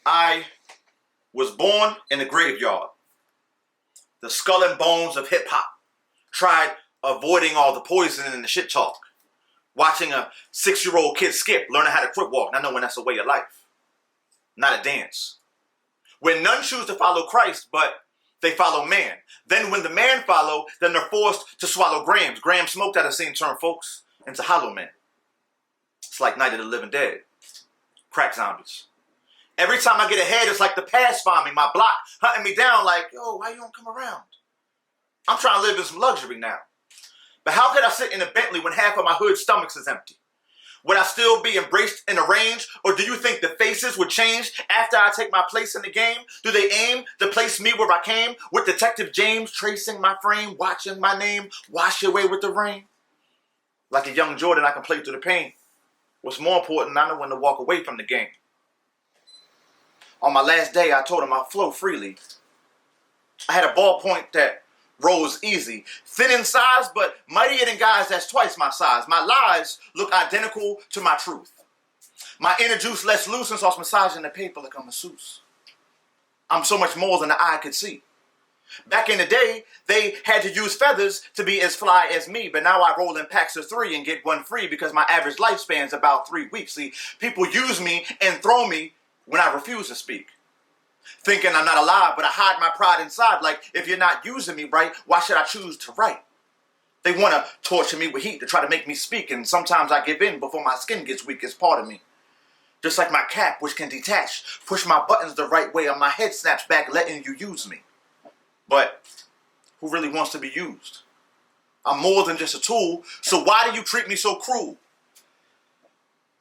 I was born in the graveyard, the skull and bones of hip-hop. Tried avoiding all the poison and the shit talk. Watching a 6-year-old kid skip, learning how to crip walk, not knowing that's a way of life, not a dance. When none choose to follow Christ, but they follow man. Then when the man follow, then they're forced to swallow grams. Grams smoked out of the same turn, folks, into hollow men. It's like Night of the Living Dead. Crack zombies. Every time I get ahead, it's like the past find me, my block hunting me down like, yo, why you don't come around? I'm trying to live in some luxury now. But how could I sit in a Bentley when half of my hood's stomachs is empty? Would I still be embraced and arranged? Or do you think the faces would change after I take my place in the game? Do they aim to place me where I came? With Detective James tracing my frame, watching my name wash away with the rain? Like a young Jordan, I can play through the pain. What's more important, I know when to walk away from the game. On my last day, I told him I'll flow freely. I had a ballpoint that rose easy. Thin in size, but mightier than guys that's twice my size. My lies look identical to my truth. My inner juice less loose and starts massaging the paper like a masseuse. I'm so much more than the eye could see. Back in the day, they had to use feathers to be as fly as me, but now I roll in packs of 3 and get one free because my average lifespan's about 3 weeks. See, people use me and throw me when I refuse to speak. Thinking I'm not alive, but I hide my pride inside. Like, if you're not using me right, why should I choose to write? They want to torture me with heat to try to make me speak, and sometimes I give in before my skin gets weak. It's part of me. Just like my cap, which can detach, push my buttons the right way, and my head snaps back, letting you use me. But who really wants to be used? I'm more than just a tool, so why do you treat me so cruel?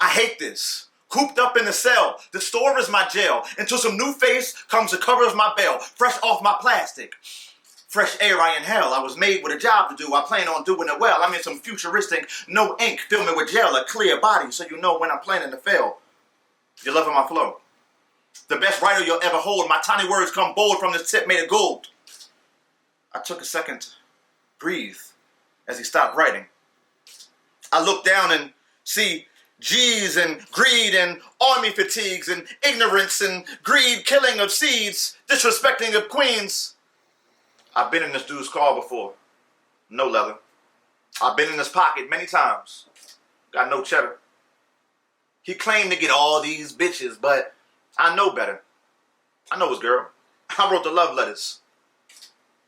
I hate this. Cooped up in the cell, the store is my jail. Until some new face comes and covers my bail. Fresh off my plastic. Fresh air I inhale. I was made with a job to do. I plan on doing it well. I'm in some futuristic, no ink, filming with gel, a clear body, so you know when I'm planning to fail. You're loving my flow. The best writer you'll ever hold. My tiny words come bold from this tip made of gold. I took a second to breathe as he stopped writing. I looked down and see G's and greed and army fatigues and ignorance and greed, killing of seeds, disrespecting of queens. I've been in this dude's car before. No leather. I've been in his pocket many times. Got no cheddar. He claimed to get all these bitches, but I know better. I know his girl. I wrote the love letters.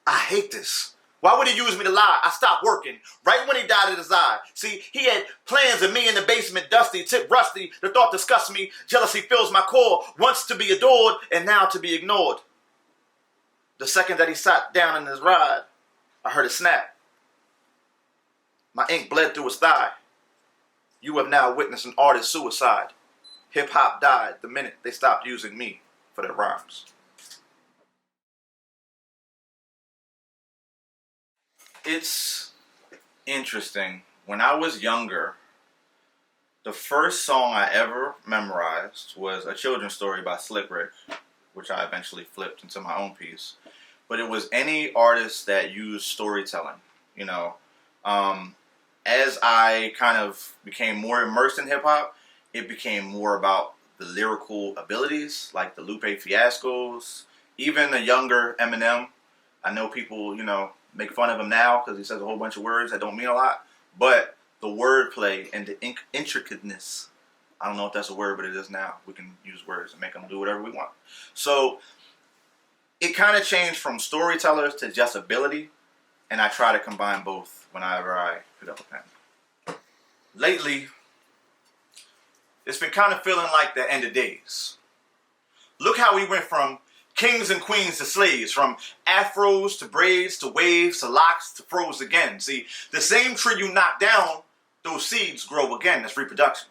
I hate this. Why would he use me to lie? I stopped working right when he died of his eye. See, he had plans of me in the basement, dusty, tip rusty. The thought disgusts me. Jealousy fills my core. Once to be adored and now to be ignored. The second that he sat down in his ride, I heard a snap. My ink bled through his thigh. You have now witnessed an artist's suicide. Hip-hop died the minute they stopped using me for their rhymes. It's interesting. When I was younger, the first song I ever memorized was a children's story by Slick Rick, which I eventually flipped into my own piece. But it was any artist that used storytelling, you know. As I kind of became more immersed in hip-hop, it became more about the lyrical abilities, like the Lupe Fiascos, even the younger Eminem. I know people, you know, make fun of him now because he says a whole bunch of words that don't mean a lot. But the wordplay and the intricateness, I don't know if that's a word, but it is now. We can use words and make them do whatever we want. So it kind of changed from storytellers to just ability. And I try to combine both whenever I pick up a pen. Lately, it's been kind of feeling like the end of days. Look how we went from kings and queens to slaves, from afros to braids to waves to locks to froze again. See, the same tree you knock down, those seeds grow again. That's reproduction.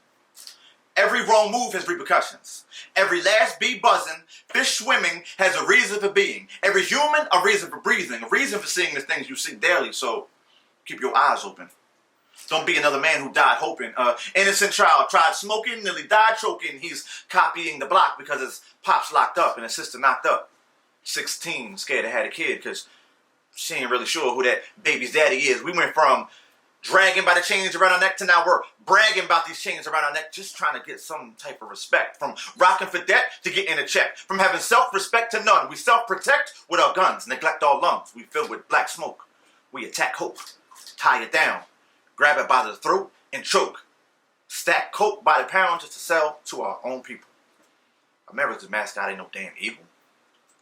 Every wrong move has repercussions. Every last bee buzzing, fish swimming has a reason for being. Every human, a reason for breathing, a reason for seeing the things you see daily. So keep your eyes open. Don't be another man who died hoping. Innocent child tried smoking, nearly died choking. He's copying the block because his pop's locked up and his sister knocked up. 16, scared to have a kid because she ain't really sure who that baby's daddy is. We went from Dragging by the chains around our neck to now we're bragging about these chains around our neck, just trying to get some type of respect. From rocking for debt to getting a check. From having self-respect to none. We self-protect with our guns, neglect our lungs. We fill with black smoke. We attack hope, tie it down, grab it by the throat and choke. Stack coke by the pound just to sell to our own people. America's mascot ain't no damn eagle.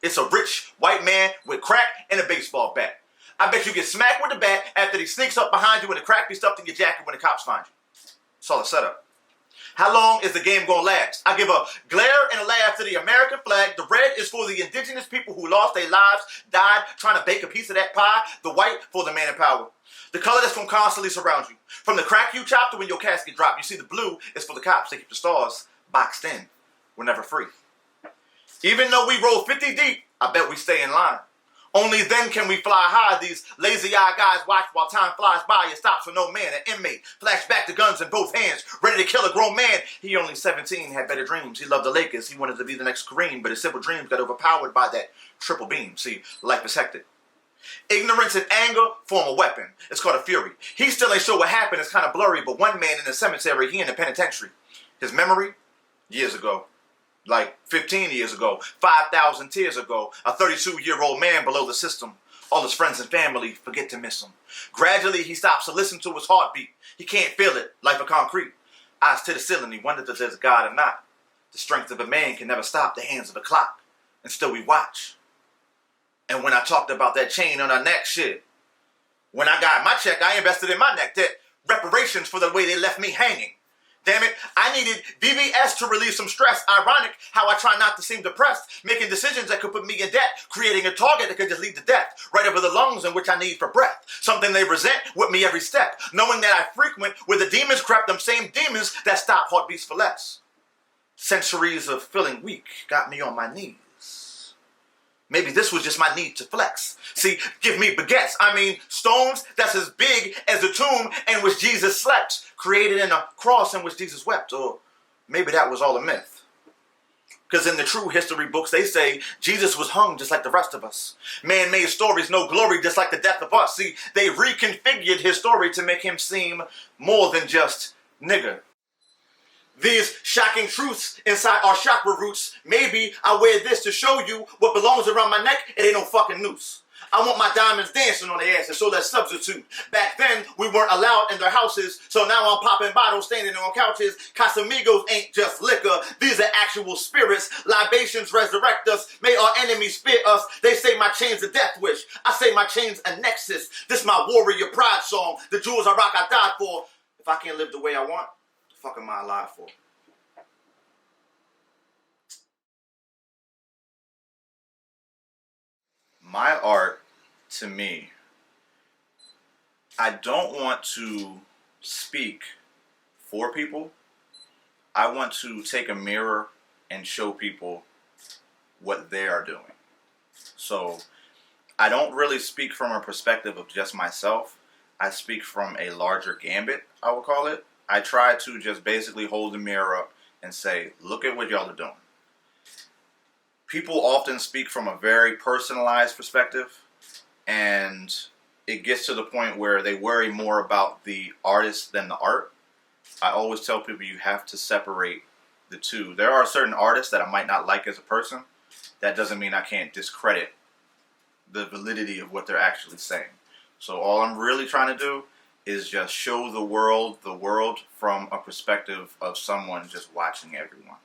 It's a rich white man with crack and a baseball bat. I bet you get smacked with the bat after he sneaks up behind you and the crack be stuffed in your jacket when the cops find you. It's all a setup. How long is the game gonna last? I give a glare and a laugh to the American flag. The red is for the indigenous people who lost their lives, died trying to bake a piece of that pie. The white for the man in power. The color that's gonna constantly surround you. From the crack you chop to when your casket drop. You see, the blue is for the cops. They keep the stars boxed in. We're never free. Even though we roll 50 deep, I bet we stay in line. Only then can we fly high. These lazy-eyed guys watch while time flies by. It stops for no man, an inmate. Flash back the guns in both hands, ready to kill a grown man. He only 17, had better dreams. He loved the Lakers. He wanted to be the next Kareem, but his simple dreams got overpowered by that triple beam. See, life is hectic. Ignorance and anger form a weapon. It's called a fury. He still ain't sure what happened. It's kind of blurry, but one man in the cemetery, he in the penitentiary. His memory? Years ago. Like 15 years ago, 5,000 tears ago, a 32-year-old man below the system. All his friends and family forget to miss him. Gradually, he stops to listen to his heartbeat. He can't feel it, life of concrete. Eyes to the ceiling, he wonders if there's a God or not. The strength of a man can never stop the hands of a clock. And still we watch. And when I talked about that chain on our neck, shit. When I got my check, I invested in my neck. That reparations for the way they left me hanging. Damn it, I needed BBS to relieve some stress. Ironic how I try not to seem depressed, making decisions that could put me in debt, creating a target that could just lead to death, right over the lungs in which I need for breath. Something they resent with me every step, knowing that I frequent where the demons crept, them same demons that stop heartbeats for less. Centuries of feeling weak got me on my knees. Maybe this was just my need to flex. See, give me baguettes. I mean, stones that's as big as the tomb in which Jesus slept, created in a cross in which Jesus wept. Or maybe that was all a myth. Because in the true history books, they say Jesus was hung just like the rest of us. Man-made stories, no glory, just like the death of us. See, they reconfigured his story to make him seem more than just nigger. These shocking truths inside our chakra roots. Maybe I wear this to show you what belongs around my neck. It ain't no fucking noose. I want my diamonds dancing on their asses, so let's substitute. Back then, we weren't allowed in their houses, so now I'm popping bottles, standing on couches. Casamigos ain't just liquor. These are actual spirits. Libations resurrect us. May our enemies fear us. They say my chain's a death wish. I say my chain's a nexus. This my warrior pride song. The jewels I rock, I died for. If I can't live the way I want, the fuck am I alive for? My art, to me, I don't want to speak for people. I want to take a mirror and show people what they are doing. So I don't really speak from a perspective of just myself. I speak from a larger gambit, I would call it. I try to just basically hold the mirror up and say, look at what y'all are doing. People often speak from a very personalized perspective, and it gets to the point where they worry more about the artist than the art. I always tell people you have to separate the two. There are certain artists that I might not like as a person. That doesn't mean I can't discredit the validity of what they're actually saying. So all I'm really trying to do is just show the world from a perspective of someone just watching everyone.